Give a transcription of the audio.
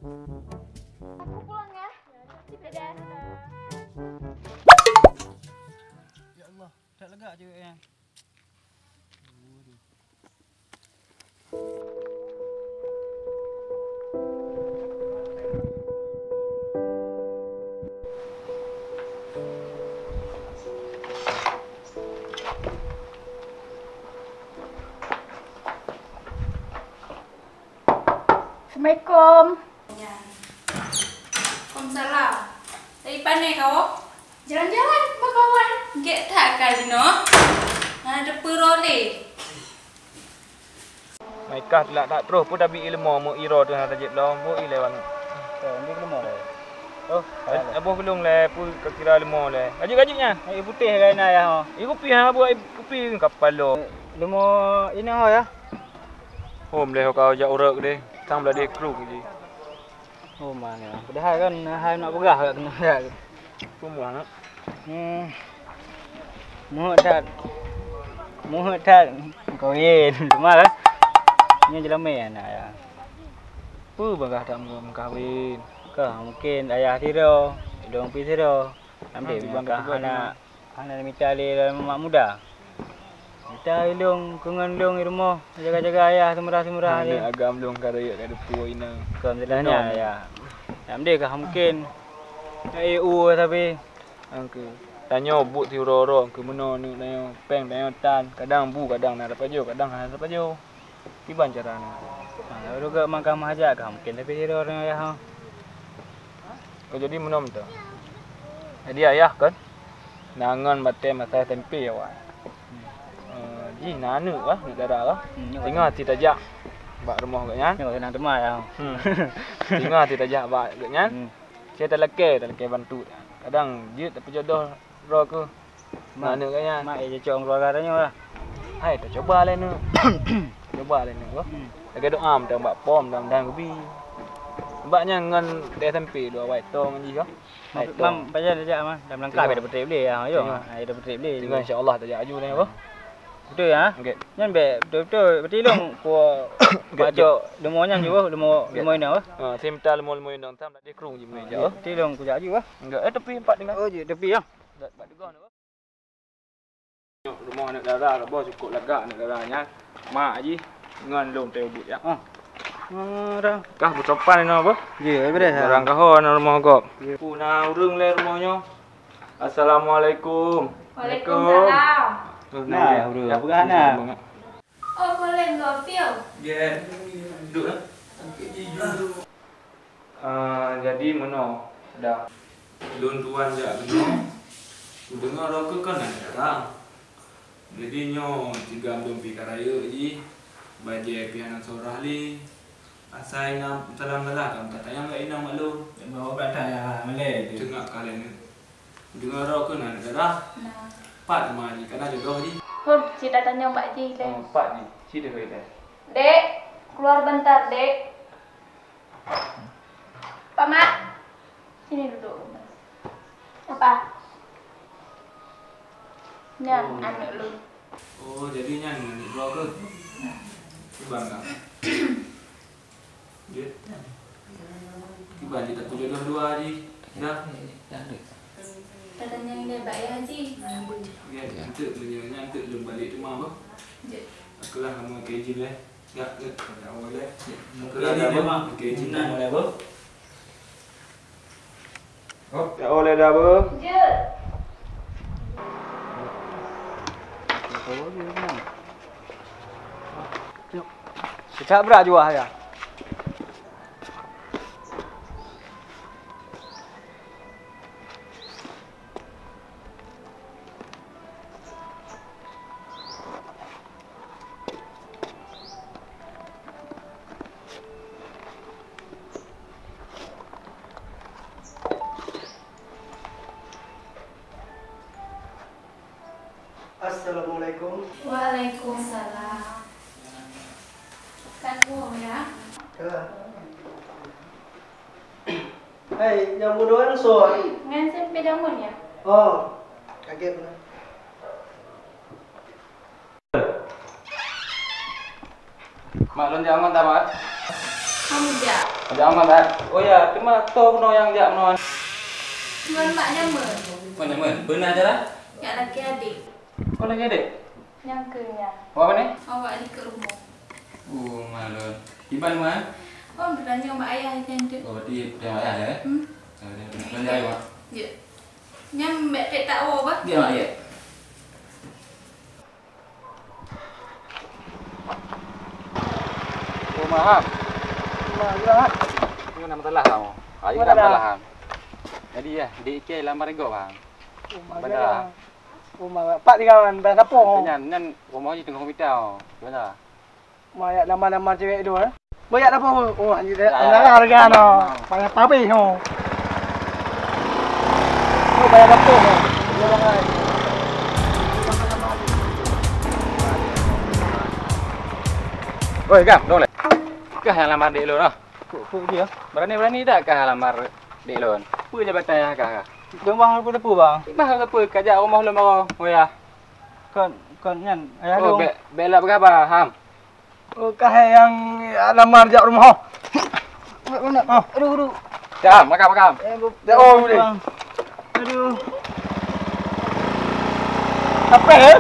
Aku pulang ya. Dadah. Ya Allah, tak lega ceweknya. Assalamualaikum. Waalaikumsalam. Dari mana kau? Jalan-jalan, Pak kawan. Gek tak kali no? Ada peroleh. Maikah telak tak terus pun dah bi ilmu mu ira tu nak tajik long mu ilewan. Ini ilmu le. Oh, abuh belum le pu kira ilmu le. Gaji-gajinya. Air putih kan ayah ho. Iku pi ha buat kopi kapal lo. Ilmu ini ho ya. Hom le kau jak urak deh. Sang belah dia kru je. Oh mana. Padahal kan hai nak berah kat kena ya. Semua nak. Muhut tak kahwin. Cuma kan. Ini jelamai anak ya. Apa bagah tak mau kahwin. Kah mungkin ayah tiro, dong pi tiro. Ambil bangga anak minta le mak muda. Minta ilung kungan lung di rumah. Jaga-jaga ayah semurah-semurah ni. Agam belum karaya ada tua ina. Alhamdulillahnya ya. Ambil kah mungkin EU tapi Angke. Tanya but ti ro-ro ke mana ni tanya peng tanya tan. Kadang bu kadang nak dapat jo, kadang nak dapat jo. Tiban carana. Kalau juga mahkamah aja kah mungkin tapi tiro orang ayah. Oh jadi menom tu. Jadi ayah kan. Nangan batem masa tempe awak. Ji nanu lah negara lah. Tengah ti tajak. Bak rumah agaknya. Tengok senang temah ya. Tengah ti tajak bak agaknya. Saya tak leke bantu. Kadang jut tapi jodoh ro ke. Mana agaknya. Mak je cong keluarga tanya lah. Hai tak coba lah ni. Coba lah ni ko. Lagi doa am tang bak pom dan kubi. Sebabnya ngan dia tempe dua white tong ji ko. Mam baca saja mah. Dalam langkah ada betul beli ya. Yo. Ada betul beli. Dengan insya-Allah tajak aju ni ko. Betul ya. Okey. Nyan be betul betul long ko baca demo nyan juga demo ini apa? Simtal mul-mul nang tam dia krung je mai je. Betul long ku jaju ah. Enggak tepi empat dengan. Oh je tepi ya. Empat juga ni. Rumah anak dara lah bos cukup lagak anak daranya. Mak ji ngan lom teu but ya. Dah. Kah bersopan ni apa? Je beres. Orang kahon rumah gop. Puna urung le rumahnya. Assalamualaikum. Waalaikumsalam. Nah, udah berah nak. Oh boleh ngopiau. Ya. Duduk lah. Jadi mana? Dah. Lun tuan jak kena. Dengar rokok kan ada orang. Jadi nyo tiga belum pi karaya ji. Baje pianan sorah li. Asai ngam salam lah kam tak tayang enggak ina malu. Bawa berada ya Malay. Tengok kalian ni. Dengar rokok kan ada orang. Nah. Empat rumah ji karena jodoh ji. Cita tanya Mbak Ji deh. Empat ji. Sini kita. Dek, keluar bentar, Dek. Pak Mak. Sini duduk. Apa? Yang anak lu. Oh, jadinya ni rokok. Bangga. Dia. Tiba kita tu jodoh dua ji. Dah. Katanya dia baik haji. Ya, nanti nanti belum balik rumah apa? Aku lah kamu keji lah. Ya, pada awal lah. Aku lah apa? Keji nak boleh apa? Oh, tak boleh dah apa? Je. Cak berat juga ya. Assalamualaikum. Waalaikumsalam. Kan uang ya? Hai, yang bodoh kan so. Ngan sampai damun ya? Oh, kaget benar. Mak lon jangan tak mak. Kamu jak. Jangan mat. Oh ya, cuma to no yang jak no. Cuman mak nyaman. Mana men? Benar aja lah. Ya laki adik. Kau lagi adik? Nyangkanya. Apa nih? Awak di ke rumah. Malu. Iban mana? Oh, berani sama ayah yang tu. Oh, di dia ayah ya. Belanja ya, Mak. Ya. Nyam mbak tak tahu apa? Dia mak ya. Oh, mahal. Mahal. Ini nama telah kamu. Ayo Mana nama dah? telah. Jadi ya, di IKEA lamar ego, Bang. Benar. Rumah Pak di kawan, dah apa? Nyan rumah di tengah hospital. Gimana? Mayat nama-nama cewek itu eh. Banyak apa? Oh, anjir dah harga no. Banyak papi no. Oh, banyak apa no. Oi, Kang, dong le. Kah yang lamar dek lo noh? Kok dia? Berani tak kah lamar dek lo? Apa jabatan yang kah? Dong bang apa depu bang? Mahal apa kerja rumah lo mau? Oh ya. Kon nyan ayah Oh, dong. bela berapa, Ham? Oh, kah yang lamar jak rumah. Mana? Oh, aduh. Jam, makam. Oh, boleh. Aduh. Apa ya?